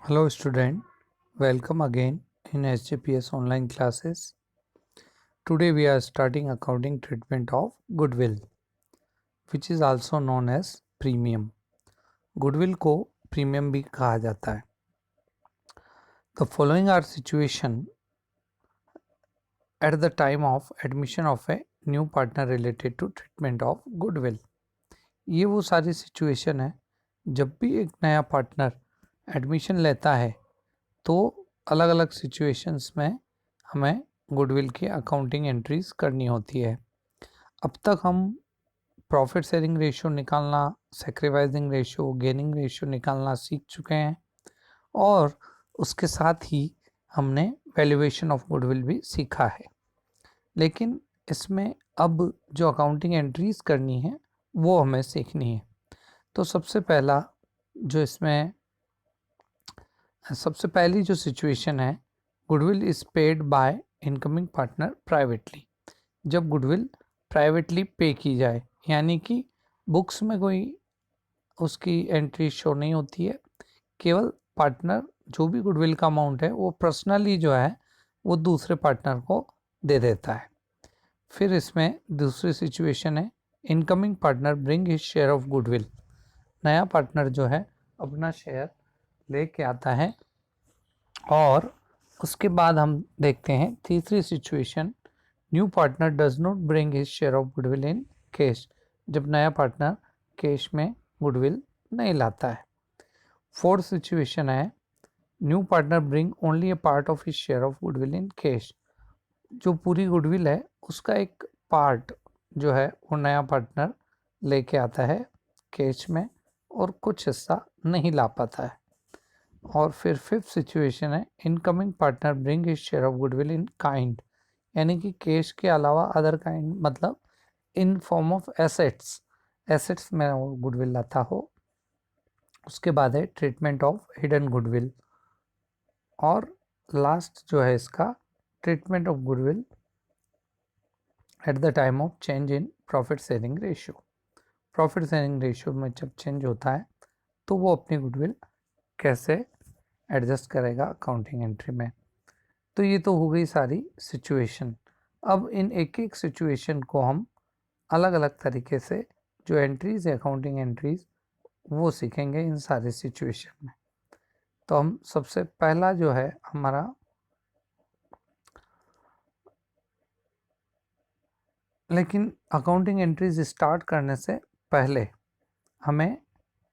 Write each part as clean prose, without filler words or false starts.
Hello student, welcome again in SJPS online classes. Today we are starting accounting treatment of goodwill, which is also known as premium. Goodwill को premium भी कहा जाता है. The following are situation at the time of admission of a new partner related to treatment of goodwill. ये वो सारी situation है जब भी एक नया पार्टनर एडमिशन लेता है तो अलग अलग सिचुएशंस में हमें गुडविल की अकाउंटिंग एंट्रीज करनी होती है. अब तक हम प्रॉफिट शेयरिंग रेशियो निकालना, सैक्रिफाइसिंग रेशियो, गेनिंग रेशियो निकालना सीख चुके हैं और उसके साथ ही हमने वैल्यूएशन ऑफ गुडविल भी सीखा है. लेकिन इसमें अब जो अकाउंटिंग एंट्रीज करनी है वो हमें सीखनी है. तो सबसे पहली जो सिचुएशन है, goodwill is paid bye incoming partner privately. जब गुडविल प्राइवेटली पे की जाए, यानी कि बुक्स में कोई उसकी एंट्री शो नहीं होती है, केवल पार्टनर जो भी गुडविल का अमाउंट है वो पर्सनली जो है वो दूसरे पार्टनर को दे देता है. फिर इसमें दूसरी सिचुएशन है, incoming partner bring his share of goodwill. नया पार्टनर जो है अपना शेयर लेके आता है. और उसके बाद हम देखते हैं तीसरी situation, new partner does not bring his share of goodwill in cash. जब नया पार्टनर कैश में गुडविल नहीं लाता है. फोर्थ सिचुएशन है, new partner bring only a part of his share of goodwill in cash. जो पूरी गुडविल है उसका एक पार्ट जो है वो नया पार्टनर लेके आता है कैश में और कुछ हिस्सा नहीं ला पाता है. और फिर फिफ्थ सिचुएशन है, incoming partner bring his share of goodwill in kind, यानी कि कैश के अलावा अदर काइंड, मतलब इन फॉर्म ऑफ एसेट्स में वो गुडविल लाता हो. उसके बाद है ट्रीटमेंट ऑफ हिडन गुडविल. और लास्ट जो है इसका treatment of goodwill at the time of change in profit sharing ratio. Profit sharing ratio में जब चेंज होता है तो वो अपनी गुडविल कैसे एडजस्ट करेगा अकाउंटिंग एंट्री में. तो ये तो हो गई सारी सिचुएशन. अब इन एक एक सिचुएशन को हम अलग अलग तरीके से जो एंट्रीज है अकाउंटिंग एंट्रीज वो सीखेंगे इन सारी सिचुएशन में. तो हम सबसे पहला जो है हमारा, लेकिन अकाउंटिंग एंट्रीज स्टार्ट करने से पहले हमें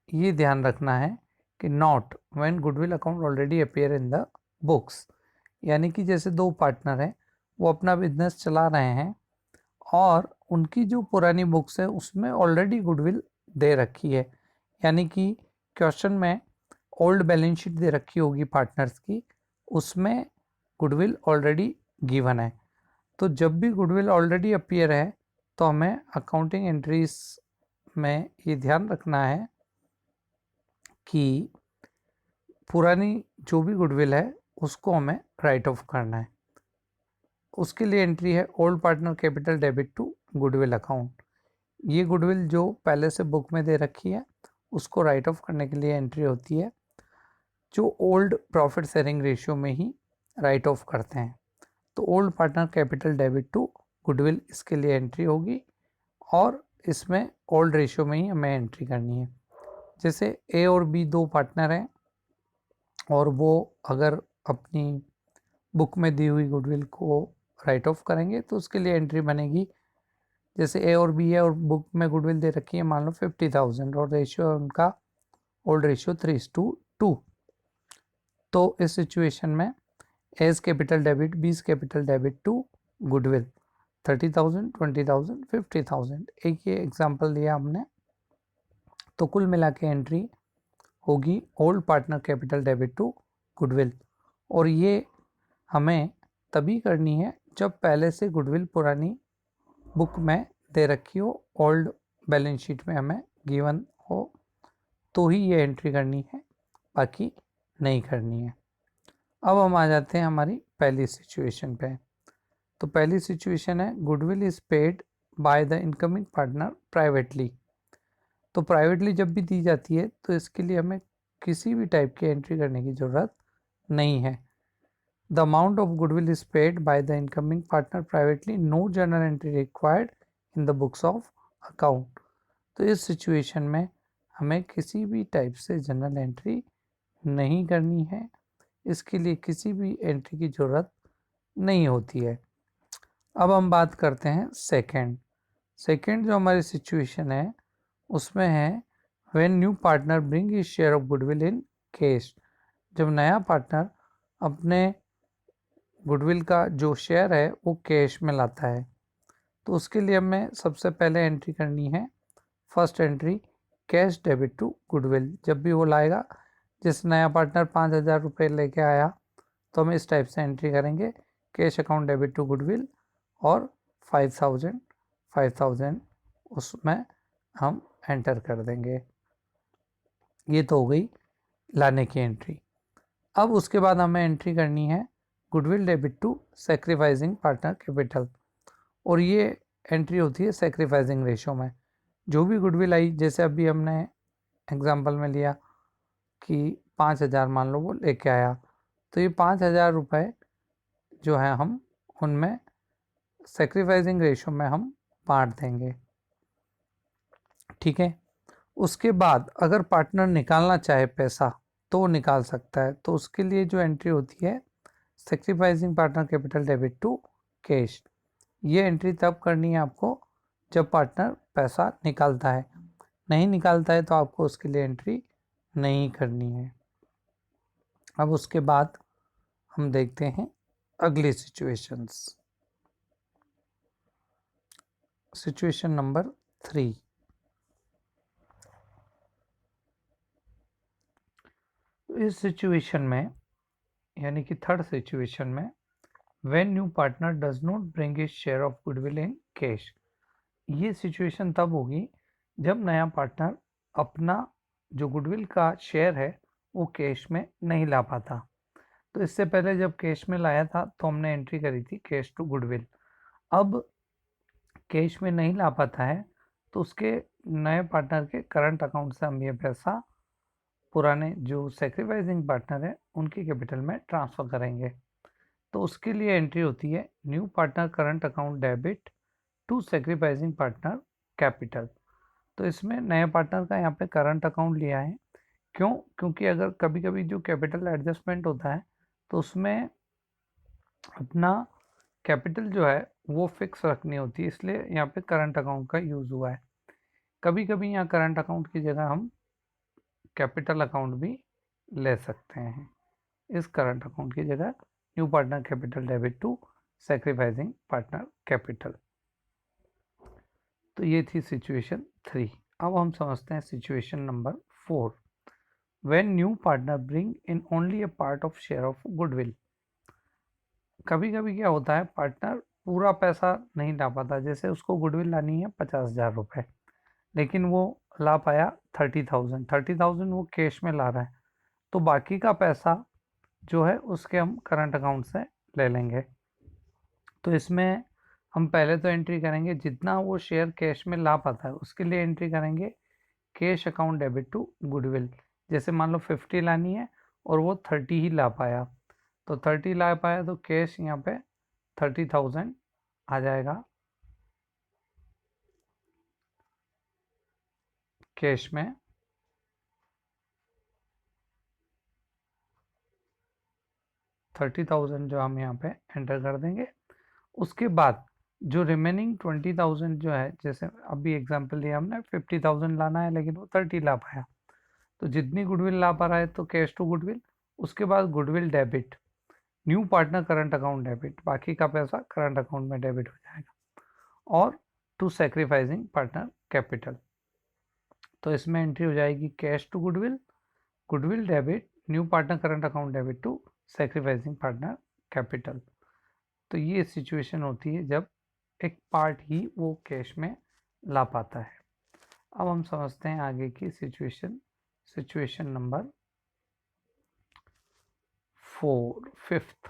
ये ध्यान रखना है कि not when goodwill account already appear in the books. यानी कि जैसे दो पार्टनर हैं, वो अपना बिजनेस चला रहे हैं और उनकी जो पुरानी बुक्स है उसमें ऑलरेडी गुडविल दे रखी है. यानी कि क्वेश्चन में ओल्ड बैलेंस शीट दे रखी होगी पार्टनर्स की, उसमें गुडविल ऑलरेडी गिवन है. तो जब भी गुडविल ऑलरेडी अपीयर है तो हमें अकाउंटिंग एंट्रीज में ये ध्यान रखना है कि पुरानी जो भी गुडविल है उसको हमें राइट ऑफ करना है. उसके लिए एंट्री है old partner capital debit to goodwill account. ये गुडविल जो पहले से बुक में दे रखी है उसको राइट ऑफ करने के लिए एंट्री होती है, जो ओल्ड प्रॉफिट शेयरिंग रेशियो में ही राइट ऑफ करते हैं. तो old partner capital debit to goodwill इसके लिए एंट्री होगी और इसमें ओल्ड रेशियो में ही हमें एंट्री करनी है. जैसे ए और बी दो पार्टनर हैं और वो अगर अपनी बुक में दी हुई गुडविल को राइट ऑफ करेंगे तो उसके लिए एंट्री बनेगी. जैसे ए और बी है और बुक में गुडविल दे रखी है मान लो 50,000 और रेशियो है उनका ओल्ड रेशियो 3:2. तो इस सिचुएशन में A's capital debit, B's capital debit to goodwill 30,000, 20,000, 50,000. एक ये एग्जाम्पल दिया हमने. तो कुल मिला के एंट्री होगी old partner capital debit to goodwill. और ये हमें तभी करनी है जब पहले से गुडविल पुरानी बुक में दे रखी हो, ओल्ड बैलेंस शीट में हमें गिवन हो, तो ही ये एंट्री करनी है, बाकी नहीं करनी है. अब हम आ जाते हैं हमारी पहली सिचुएशन पे. तो पहली सिचुएशन है goodwill is paid by the incoming partner privately. तो प्राइवेटली जब भी दी जाती है तो इसके लिए हमें किसी भी टाइप की एंट्री करने की ज़रूरत नहीं है। The amount of goodwill is paid by the incoming partner privately, no journal entry required in the books of account. तो इस सिचुएशन में हमें किसी भी टाइप से जर्नल एंट्री नहीं करनी है, इसके लिए किसी भी एंट्री की ज़रूरत नहीं होती है। अब हम बात करते हैं सेकेंड जो हमारी सिचुएशन है उसमें है when new partner bring his share of goodwill in cash. जब नया पार्टनर अपने गुडविल का जो शेयर है वो कैश में लाता है, तो उसके लिए हमें सबसे पहले एंट्री करनी है, first entry cash debit to goodwill. जब भी वो लाएगा, जिस नया पार्टनर 5,000 रुपये लेके आया, तो हम इस टाइप से एंट्री करेंगे, cash account debit to goodwill और 5,000 उसमें हम एंटर कर देंगे। ये तो हो गई लाने की एंट्री। अब उसके बाद हमें एंट्री करनी है goodwill debit to sacrificing partner capital, और ये एंट्री होती है सेक्रीफाइसिंग रेशो में। जो भी गुडविल आई, जैसे अभी हमने एग्जांपल में लिया कि 5,000 मान लो वो लेके आया, तो ये 5,000 रुपये जो है हम उनमें सेक्रीफाइसिंग रेशो में हम बांट देंगे। ठीक है। उसके बाद अगर पार्टनर निकालना चाहे पैसा तो वो निकाल सकता है, तो उसके लिए जो एंट्री होती है sacrificing partner capital debit to cash. ये एंट्री तब करनी है आपको जब पार्टनर पैसा निकालता है, नहीं निकालता है तो आपको उसके लिए एंट्री नहीं करनी है। अब उसके बाद हम देखते हैं अगली सिचुएशन नंबर 3। इस सिचुएशन में यानी कि थर्ड सिचुएशन में when new partner does not bring his share of goodwill in cash, ये सिचुएशन तब होगी जब नया पार्टनर अपना जो गुडविल का शेयर है वो कैश में नहीं ला पाता। तो इससे पहले जब कैश में लाया था तो हमने एंट्री करी थी कैश टू गुडविल। अब कैश में नहीं ला पाता है तो उसके नए पार्टनर के करंट अकाउंट से हम ये पैसा पुराने जो सेक्रीफाइसिंग पार्टनर है उनके कैपिटल में ट्रांसफ़र करेंगे। तो उसके लिए एंट्री होती है new partner current account debit to sacrificing partner capital. तो इसमें नए पार्टनर का यहाँ पे करंट अकाउंट लिया है। क्यों? क्योंकि अगर कभी कभी जो कैपिटल एडजस्टमेंट होता है तो उसमें अपना कैपिटल जो है वो फिक्स रखनी होती है, इसलिए यहाँ पे करंट अकाउंट का यूज़ हुआ है। कभी कभी यहाँ करंट अकाउंट की जगह हम कैपिटल अकाउंट भी ले सकते हैं। इस करंट अकाउंट की जगह new partner capital debit to sacrificing partner capital. तो ये थी सिचुएशन 3। अब हम समझते हैं situation number 4। When new partner bring in only a part of share of goodwill. कभी कभी क्या होता है, पार्टनर पूरा पैसा नहीं ला पाता, जैसे उसको गुडविल लानी है 50,000 रुपये, लेकिन वो ला पाया 30,000 वो कैश में ला रहा है, तो बाकी का पैसा जो है उसके हम करंट अकाउंट से ले लेंगे। तो इसमें हम पहले तो एंट्री करेंगे जितना वो शेयर कैश में ला पाता है उसके लिए एंट्री करेंगे cash account debit to goodwill. जैसे मान लो 50 लानी है और वो 30 ही ला पाया, तो 30 ला पाया तो कैश यहाँ पे 30,000 आ जाएगा कैश में। $30,000 जो हम यहाँ पे एंटर कर देंगे। उसके बाद जो रिमेनिंग 20,000 जो है, जैसे अभी एग्जांपल लिया हमने 50,000 लाना है लेकिन वो 30 ला पाया, तो जितनी गुडविल ला पा रहा है तो कैश टू गुडविल। उसके बाद goodwill debit new partner current account debit, बाकी का पैसा करंट अकाउंट में डेबिट हो जाएगा, और टू सेक्रीफाइसिंग पार्टनर कैपिटल। तो इसमें एंट्री हो जाएगी cash to goodwill, goodwill debit new partner current account debit to sacrificing partner capital. तो ये सिचुएशन होती है जब एक पार्ट ही वो कैश में ला पाता है। अब हम समझते हैं आगे की सिचुएशन नंबर 5th।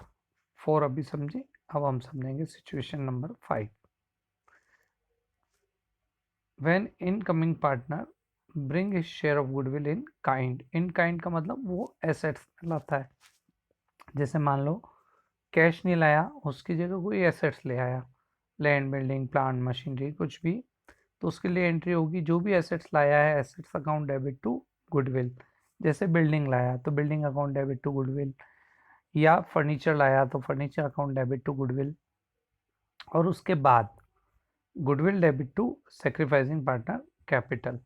4 अभी समझे, अब हम समझेंगे situation number 5। When incoming partner bring his share of goodwill in kind. In kind का मतलब वो एसेट्स लाता है। जैसे मान लो कैश नहीं लाया, उसकी जगह कोई एसेट्स ले आया, लैंड, बिल्डिंग, प्लांट, मशीनरी, कुछ भी, तो उसके लिए एंट्री होगी जो भी एसेट्स लाया है, assets account debit to goodwill. जैसे बिल्डिंग लाया तो building account debit to goodwill, या फर्नीचर लाया तो furniture account debit to goodwill. और उसके बाद goodwill debit to sacrificing partner capital.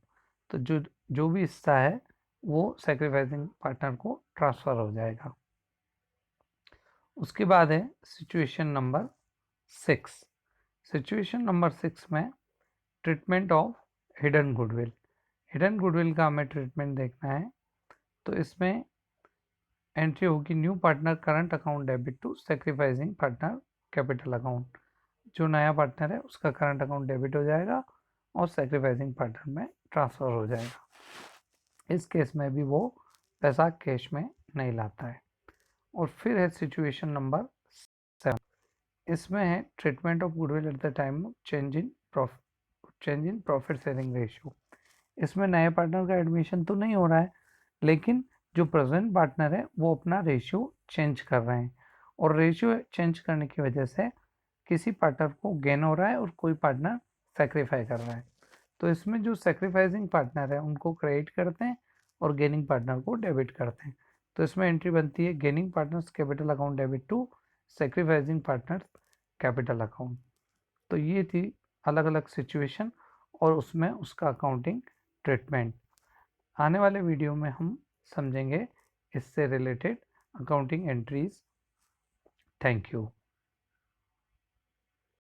तो जो जो भी हिस्सा है वो सेक्रीफाइसिंग पार्टनर को ट्रांसफर हो जाएगा। उसके बाद है सिचुएशन नंबर 6। सिचुएशन नंबर 6 में treatment of hidden goodwill. Hidden goodwill का हमें ट्रीटमेंट देखना है। तो इसमें एंट्री होगी new partner current account debit to sacrificing partner capital account. जो नया पार्टनर है उसका करंट अकाउंट डेबिट हो जाएगा और सेक्रीफाइसिंग पार्टनर में ट्रांसफर हो जाएगा। इस केस में भी वो पैसा कैश में नहीं लाता है। और फिर है सिचुएशन नंबर 7। इसमें है treatment of goodwill at the time of change in profit sharing ratio. इसमें नए पार्टनर का एडमिशन तो नहीं हो रहा है, लेकिन जो प्रेजेंट पार्टनर है वो अपना रेशियो चेंज कर रहे हैं, और रेशियो चेंज करने की वजह से किसी पार्टनर को गेन हो रहा है और कोई पार्टनर सेक्रीफाई कर रहा है। तो इसमें जो सेक्रीफाइसिंग पार्टनर है उनको क्रेडिट करते हैं और गेनिंग पार्टनर को डेबिट करते हैं। तो इसमें एंट्री बनती है gaining partners capital account debit to sacrificing partners capital account. तो ये थी अलग अलग सिचुएशन और उसमें उसका अकाउंटिंग ट्रीटमेंट। आने वाले वीडियो में हम समझेंगे इससे related accounting entries. Thank you.